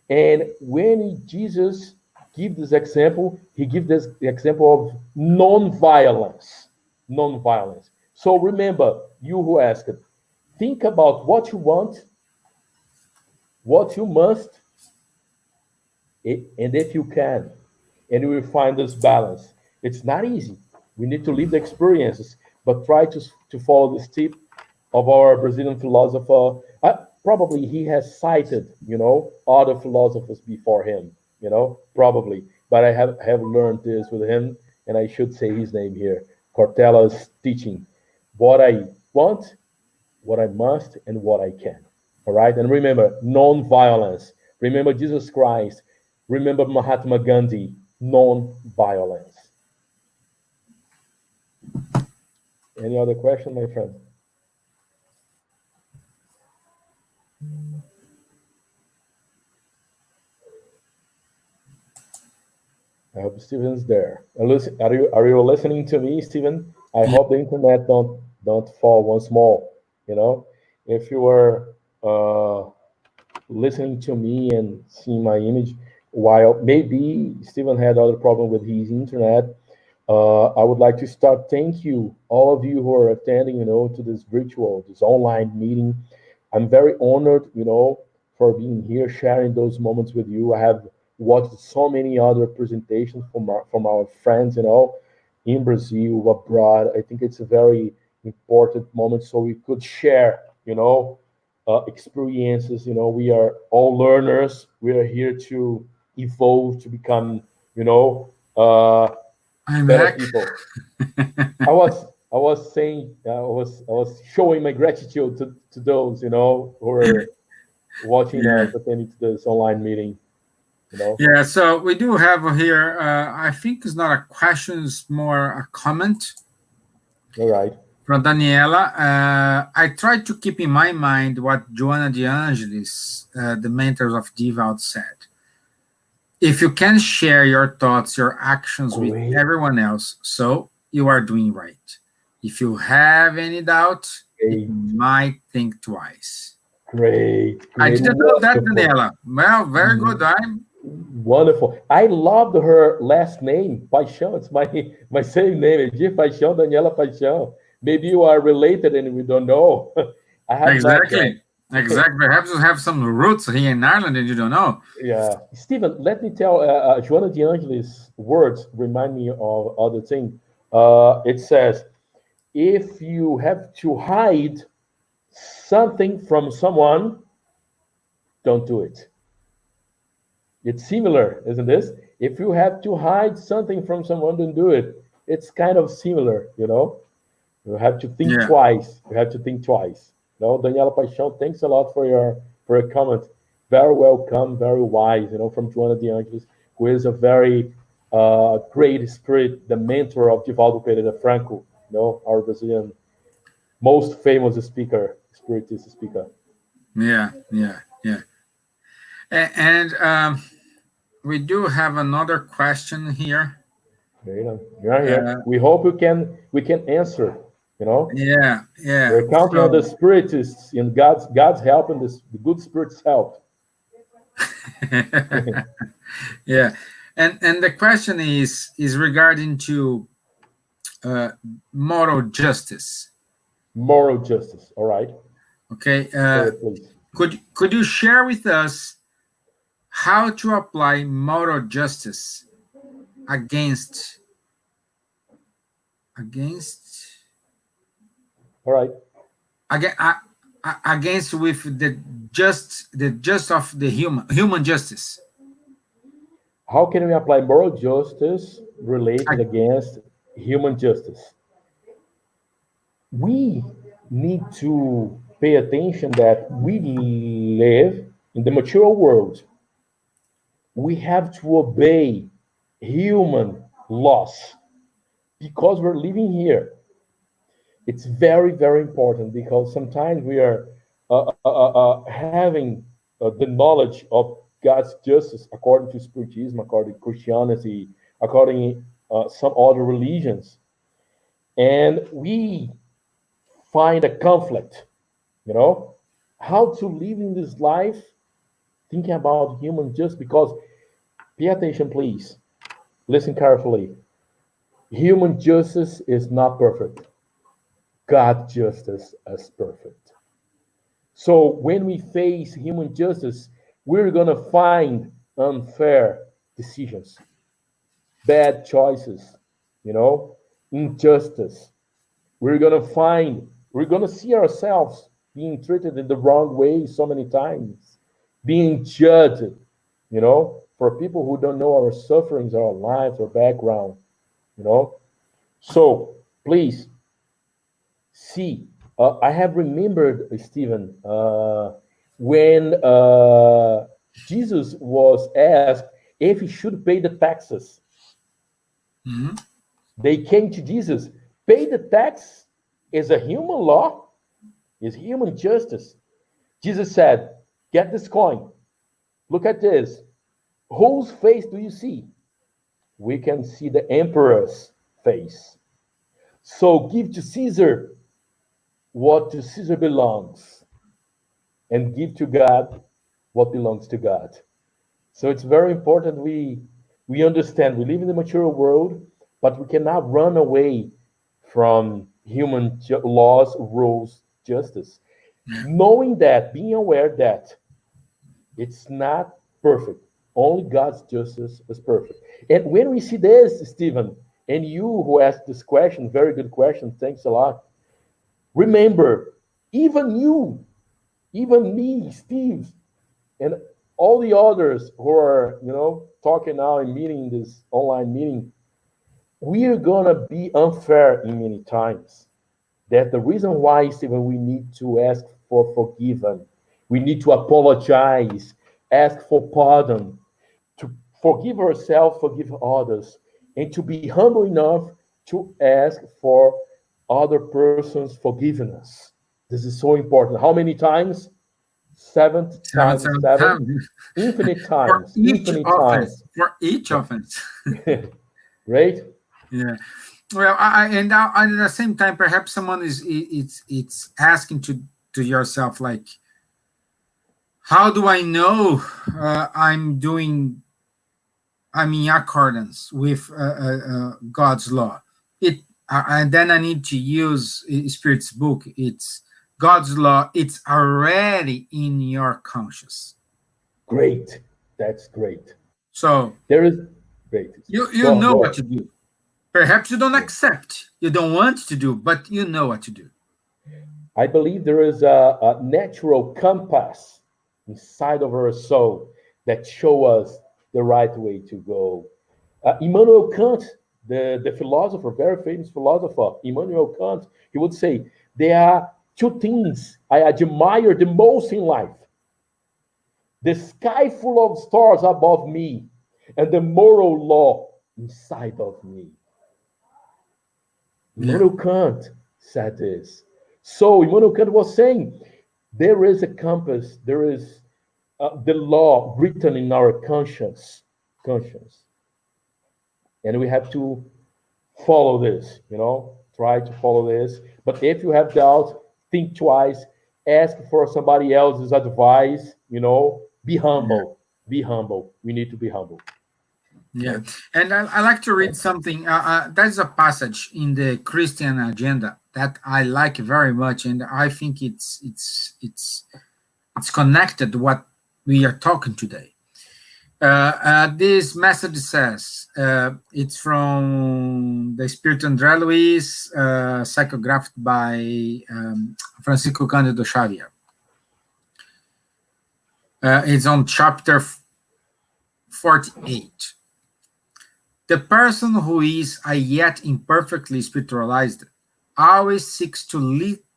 And when Jesus give this example, he gives this example of non-violence. Non-violence. So remember, you who asked, think about what you want, what you must, and if you can, and you will find this balance. It's not easy. We need to live the experiences, but try to follow the step of our Brazilian philosopher. Probably he has cited, other philosophers before him, probably. But I have learned this with him, and I should say his name here. Cortella's teaching: what I want, what I must, and what I can. All right, and remember, non-violence. Remember Jesus Christ. Remember Mahatma Gandhi. Non-violence. Any other question, my friend? Steven's there. Are you listening to me, Steven? I
Yeah,
hope the internet don't fall once more. You know, if you are listening to me and seeing my image, while maybe Steven had other problem with his internet, I would like to start. Thank you, all of you who are attending, to this virtual, this online meeting. I'm very honored, for being here, sharing those moments with you. I have watched so many other presentations from our friends, in Brazil, abroad. I think it's a very important moment so we could share, experiences. We are all learners. We are here to evolve, to become,
I'm
better
back.
people. I was saying, I was showing my gratitude to those, who are watching
Yeah.
us, attending to this online meeting. You know,
Yeah, so we do have here, I think it's not a question, it's more a comment
all right.
from Daniela. I try to keep in my mind what Joanna de Angelis, the mentors of Divaldo, said. If you can share your thoughts, your actions with
Great,
everyone else, so you are doing right. If you have any doubt, you
great,
might think twice.
great,
I
great,
didn't know that,
wonderful.
Daniela. Well, very good. I'm
Wonderful. I loved her last name, Paixão. It's my same name, Edir Paixão, Daniela Paixão. Maybe you are related and we don't know. I have loved that.
exactly, exactly. Perhaps you have some roots here in Ireland and you don't know.
Yeah, Stephen, let me tell Joanna de Angelis' words remind me of other thing. It says, if you have to hide something from someone, don't do it. It's similar, isn't this? If you have to hide something from someone, don't do it. It's kind of similar, You have to think
Yeah,
twice. You have to think twice. No, Daniela Paixão, thanks a lot for your comment. Very welcome, very wise, from Joana de Angelis, who is a very great spirit, the mentor of Divaldo Pereira Franco, our Brazilian most famous speaker, spiritist speaker.
yeah, yeah, yeah. And we do have another question here.
You're here.
Uh,
We hope we can answer. You know,
yeah, yeah.
we're counting on the
So,
spiritists and God's help and the good spirits help.
yeah, and the question is regarding to uh, moral justice.
Moral justice. All right.
Okay,
Say it, please.
could you share with us how to apply moral justice against against
All right.
against, against with the just of the human justice?
How can we apply moral justice related
Ag-
against human justice? We need to pay attention that we live in the mature world. We have to obey human laws because we're living here. It's very, very important because sometimes we are having the knowledge of God's justice according to Spiritism, according to Christianity, according some other religions, and we find a conflict. You know how to live in this life, thinking about human justice. Because pay attention, please. Listen carefully. Human justice is not perfect. God justice is perfect. So when we face human justice, we're going to find unfair decisions, bad choices, you know, injustice. We're going to see ourselves being treated in the wrong way so many times, being judged, for people who don't know our sufferings, our lives, our background, you know. So please see, I have remembered, Stephen, when Jesus was asked if he should pay the taxes.
Mhm.
They came to Jesus. Pay the tax is a human law, is human justice. Jesus said, get this coin. Look at this. Whose face do you see? we can see the emperor's face. So give to Caesar what to Caesar belongs, and give to God what belongs to God. So it's very important we understand we live in the material world, but we cannot run away from human laws, rules, justice.
Yeah.
Knowing that, being aware that it's not perfect. Only God's justice is perfect. And when we see this, Stephen, and you who asked this question, very good question, thanks a lot. Remember, even you, even me, Steve, and all the others who are, talking now and meeting this online meeting, we are gonna be unfair in many times. That the reason why, Stephen, we need to ask for forgiven, we need to apologize, ask for pardon, to forgive ourselves, forgive others, and to be humble enough to ask for other persons forgiveness. This is so important. How many times? Seven
Seven,
times
seven,
seven,
seven.
infinite
For
times,
each
infinite
offense.
times.
For each offense.
Right?
Yeah. Well, and at the same time, perhaps someone it's asking to yourself like, how do I know I'm in accordance with God's law? It and then I need to use Spirit's book. It's God's law. It's already in your conscience.
Great. That's great.
So
There is great.
you
Go,
know
go
what
ahead.
to do. Perhaps you don't
Yeah.
accept, you don't want to do, but you know what to do.
I believe there is a natural compass inside of our soul that show us the right way to go. Immanuel Kant, the philosopher, very famous philosopher, Immanuel Kant, he would say, there are two things I admire the most in life: the sky full of stars above me, and the moral law inside of me.
Yeah.
Immanuel Kant said this. So Immanuel Kant was saying there is a compass, there is the law written in our conscience, and we have to follow this. Try to follow this. But if you have doubt, think twice. Ask for somebody else's advice. Be
Yeah.
humble. Be humble. We need to be humble.
Yeah,
Right?
and I like to read something. There's a passage in the Christian agenda that I like very much, and I think it's connected to what we are talking today. This message says it's from the Spirit André Luiz, psychographed by Francisco Cândido Xavier. It's on chapter 48. The person who is yet imperfectly spiritualized always seeks to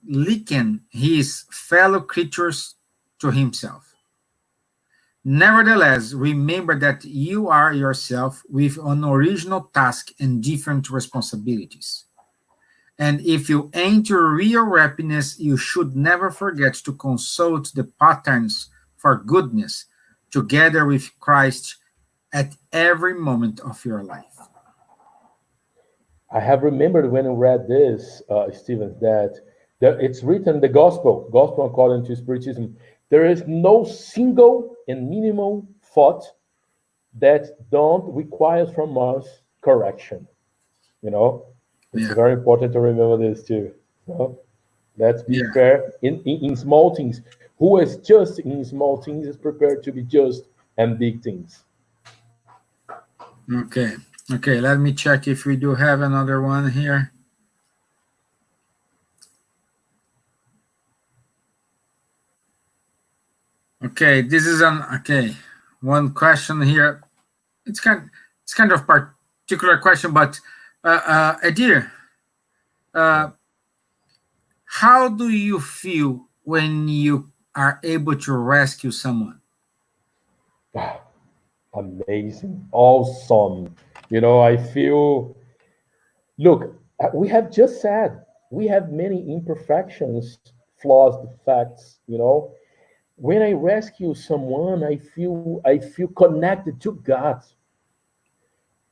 liken his fellow creatures to himself. Nevertheless, remember that you are yourself with an original task and different responsibilities. And if you aim to real happiness, you should never forget to consult the patterns for goodness together with Christ at every moment of your life.
I have remembered when I read this, Stephen, that it's written in the gospel according to Spiritism. There is no single and minimal thought that don't require from us correction. You know, it's
Yeah,
very important to remember this too. You know? Let's be
yeah.
fair in small things. Who is just in small things is prepared to be just in big things.
Okay. Okay, let me check if we do have another one here. Okay, this is an okay. One question here. It's kind of particular question, but Edir,
Yeah.
uh, how do you feel when you are able to rescue someone?
Amazing, awesome. I feel, look, we have just said we have many imperfections, flaws, defects. When I rescue someone, I feel connected to God.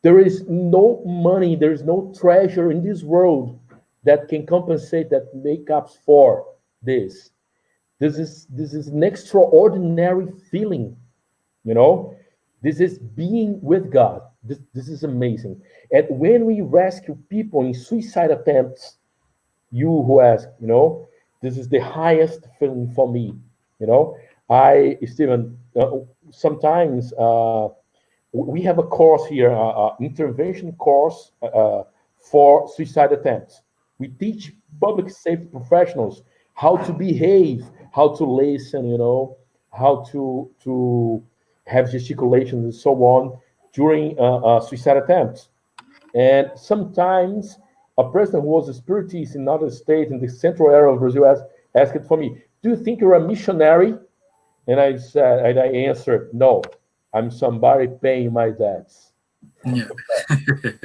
There is no money, there is no treasure in this world that can compensate, that make up for this. This is an extraordinary feeling, you know. This is being with God. This is amazing. And when we rescue people in suicide attempts, you who ask, this is the highest feeling for me. You know, I, Stephen, sometimes we have a course here, intervention course for suicide attempts. We teach public safety professionals how to behave, how to listen, how to have gesticulations and so on during suicide attempts. And sometimes a person who was a spiritist in another state in the central area of Brazil asked for me, "Do you think you're a missionary?" And I answered, "No, I'm somebody paying my debts from
Yeah.
the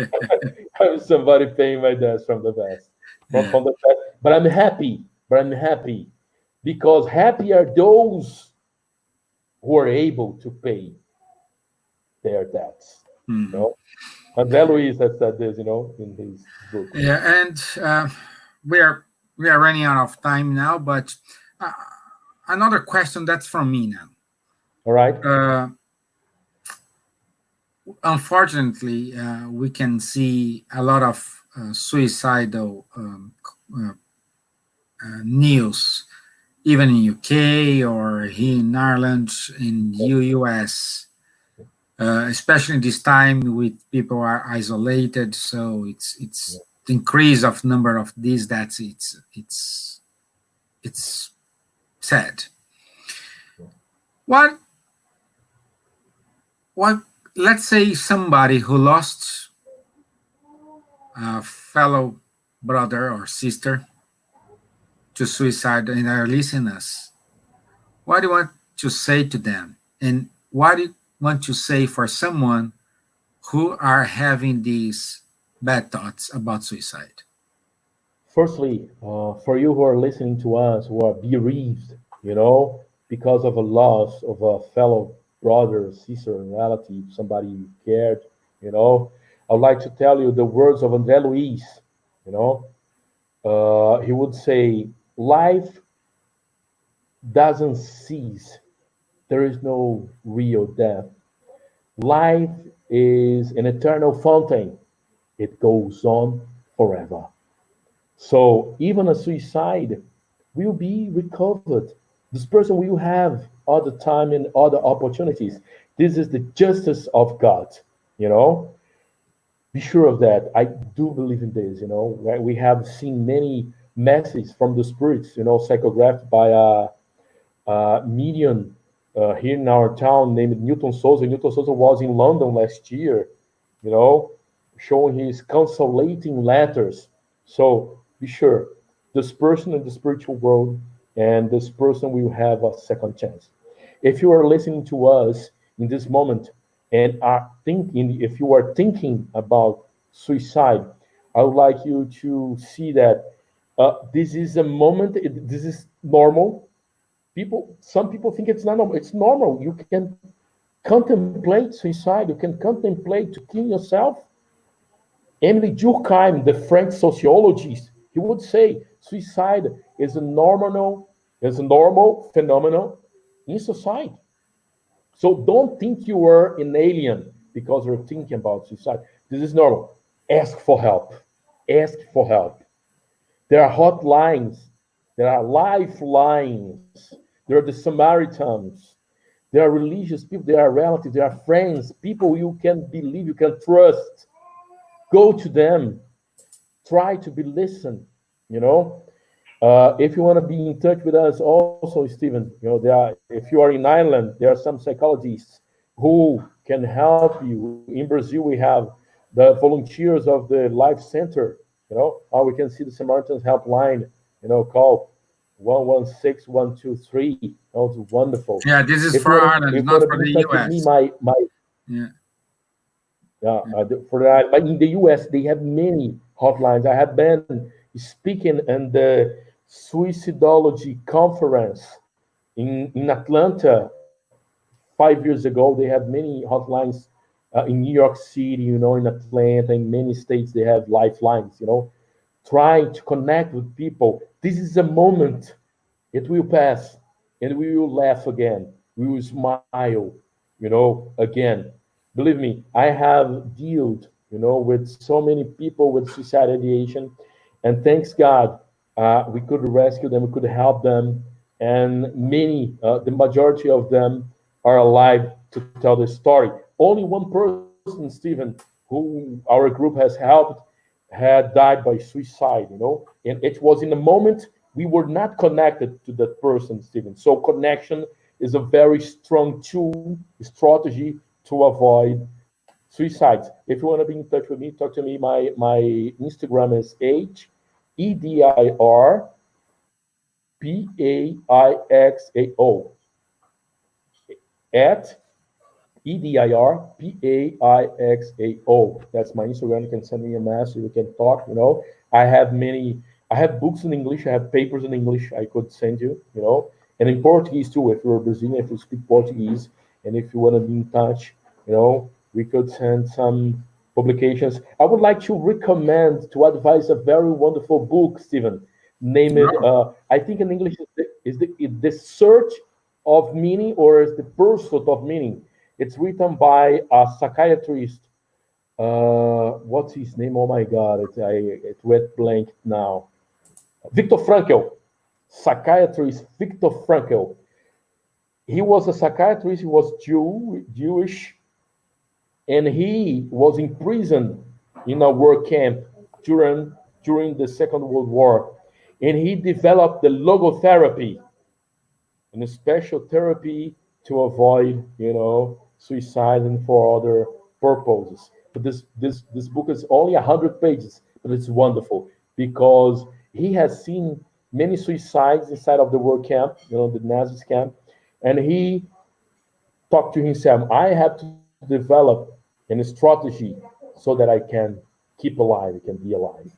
past. I'm somebody paying my debts from the past, from,
Yeah.
from the past. But I'm happy. Because happy are those who are able to pay their debts." You
Mhm.
know, André Luiz has said this, in his book.
Yeah, and we are we are running out of time now, but uh, another question that's from me now.
All right.
Uh, Unfortunately, we can see a lot of suicidal news, even in UK or here in Ireland, in US, especially this time with people are isolated. So it's the increase of number of these. That's it's sad. What what? Let's say somebody who lost a fellow brother or sister to suicide and are listening us. What do you want to say to them? And what do you want to say for someone who are having these bad thoughts about suicide?
Firstly, for you who are listening to us, who are bereaved, because of a loss of a fellow brother, sister, relative, somebody you cared, I would like to tell you the words of André Luiz. You know, he would say, "Life doesn't cease. There is no real death. Life is an eternal fountain. It goes on forever." So even a suicide will be recovered. This person will have other time and other opportunities. This is the justice of God. You know, be sure of that. I do believe in this. Right? We have seen many messages from the spirits. Psychographed by a medium here in our town named Newton Souza. Newton Souza was in London last year. You know, showing his consolating letters. So be sure, this person in the spiritual world and this person will have a second chance. If you are listening to us in this moment and are thinking, if you are thinking about suicide, I would like you to see that this is a moment. This is normal. Some people think it's not normal. It's normal. You can contemplate suicide. You can contemplate to kill yourself. Emily Durkheim, the French sociologist, he would say suicide is a normal phenomenon in society. So don't think you are an alien because you're thinking about suicide. This is normal. Ask for help. Ask for help. There are hotlines. There are lifelines. There are the Samaritans. There are religious people. There are relatives. There are friends. People you can believe, you can trust. Go to them. Try to be listened. You know, if you want to be in touch with us, also, Stephen, if you are in Ireland, there are some psychologists who can help you. In Brazil, we have the volunteers of the Life Center. Or we can see the Samaritans helpline. Call 116-123. That was wonderful.
Yeah, this is
If
for
you want to,
Ireland,
if you want
not
to
for
be in
the
touch with me,
US.
my
Yeah.
for that. But in the US, they have many hotlines. I have been speaking in the Suicidology Conference in Atlanta 5 years ago. They have many hotlines in New York City, in Atlanta, in many states, they have lifelines. Try to connect with people. This is a moment. It will pass, and we will laugh again. We will smile, again. Believe me, I have dealt, with so many people with suicide ideation, and thanks God, we could rescue them, we could help them, and the majority of them are alive to tell the story. Only one person, Stephen, who our group has helped, had died by suicide, and it was in a moment we were not connected to that person, Stephen. So connection is a very strong tool, strategy to avoid suicides. If you want to be in touch with me, talk to me. My Instagram is HEDIRPAIXAO at EDIRPAIXAO. That's my Instagram. You can send me a message. We can talk. I have many. I have books in English. I have papers in English. I could send you. And in Portuguese too. If you're Brazilian, if you speak Portuguese, and if you want to be in touch, we could send some publications. I would like to recommend to advise a very wonderful book, Stephen, named
Oh,
I think in English is the search of meaning, or is the pursuit of meaning. It's written by a psychiatrist. What's his name? Oh my God, it went blank now. Viktor Frankl, psychiatrist Viktor Frankl. He was a psychiatrist. He was Jewish, and he was imprisoned in a work camp during the Second World War, and he developed the logotherapy, and a special therapy to avoid, suicide and for other purposes. But this book is only 100 pages, but it's wonderful because he has seen many suicides inside of the war camp, the Nazis camp, and he talked to himself. I have to develop a strategy so that I can keep alive, I can be alive.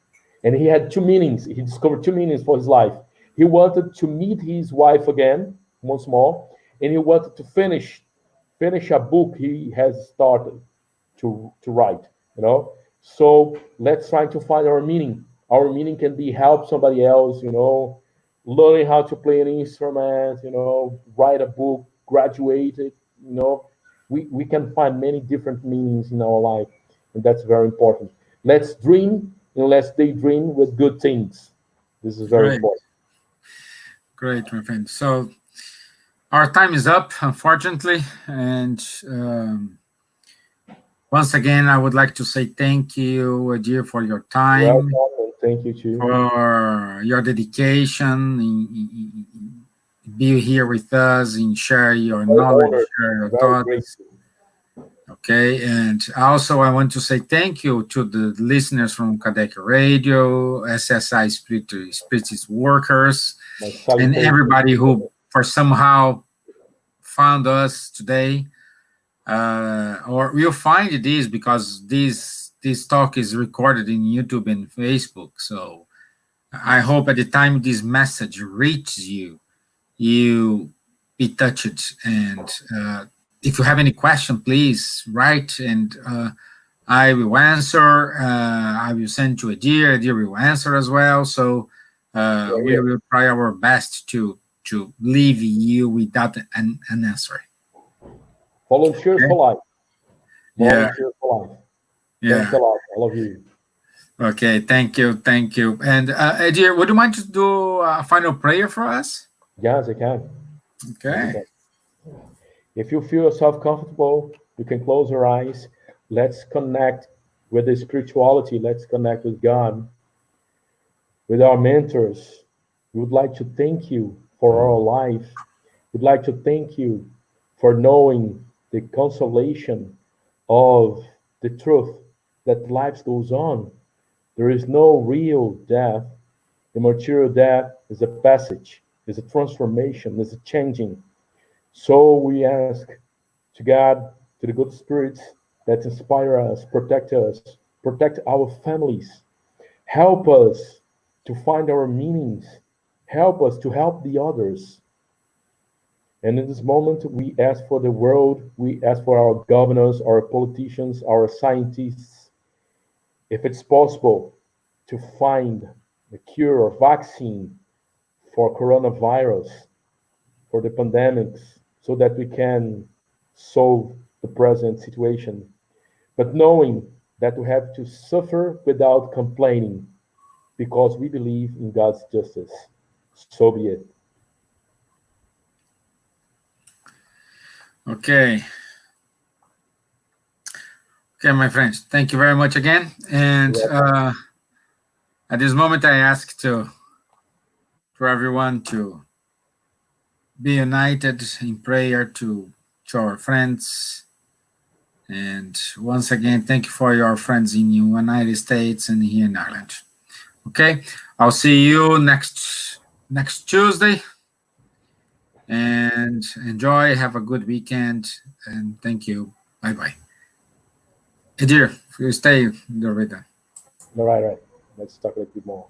And he had two meanings. He discovered two meanings for his life. He wanted to meet his wife again once more, and he wanted to finish a book he has started to write. So let's try to find our meaning. Our meaning can be help somebody else. Learning how to play an instrument. Write a book, graduated. We can find many different meanings in our life, and that's very important. Let's dream and let's daydream with good things. This is very
great,
important.
great, my friend. So our time is up, unfortunately, and once again, I would like to say thank you, dear, for your time,
Welcome, and thank you too.
for your dedication, be here with us, and share your
Very
knowledge,
honored,
share your
very
thoughts.
grateful.
Okay, and also I want to say thank you to the listeners from Kadek Radio, SSI Spiritist Workers,
My
and
salutation.
everybody who, for somehow, found us today. Or you'll find this because this talk is recorded in YouTube and Facebook. So I hope at the time this message reaches you, you be touched. And if you have any question, please write, and I will answer. I will send to Edir. Edir will answer as well. So
Yeah,
we
yeah.
will try our best to leave you without an answer.
Volunteers
Okay?
for life.
Yeah,
Volunteers for life. Thanks
yeah.
a lot. I love you.
Okay, thank you, thank you. And Edir, would you mind to do a final prayer for us?
Yes, I can. Yes, I
Okay,
can. If you feel yourself comfortable, you can close your eyes. Let's connect with the spirituality. Let's connect with God, with our mentors. We would like to thank you for our life. We'd like to thank you for knowing the consolation of the truth that life goes on. There is no real death. The material death is a passage, is a transformation, is a changing. So we ask to God, to the good spirits that inspire us, protect our families, help us to find our meanings, help us to help the others. And in this moment, we ask for the world, we ask for our governors, our politicians, our scientists, if it's possible to find a cure or vaccine for coronavirus, for the pandemics, so that we can solve the present situation. But knowing that we have to suffer without complaining because we believe in God's justice. So be it.
Okay. Okay, my friends, thank you very much again. And at this moment, I ask for everyone to be united in prayer to our friends. And once again, thank you for your friends in the United States and here in Ireland. Okay, I'll see you next Tuesday. And enjoy. Have a good weekend. And thank you. Bye bye. Edir, you stay, Dorita.
All right, right. Let's talk a little bit more.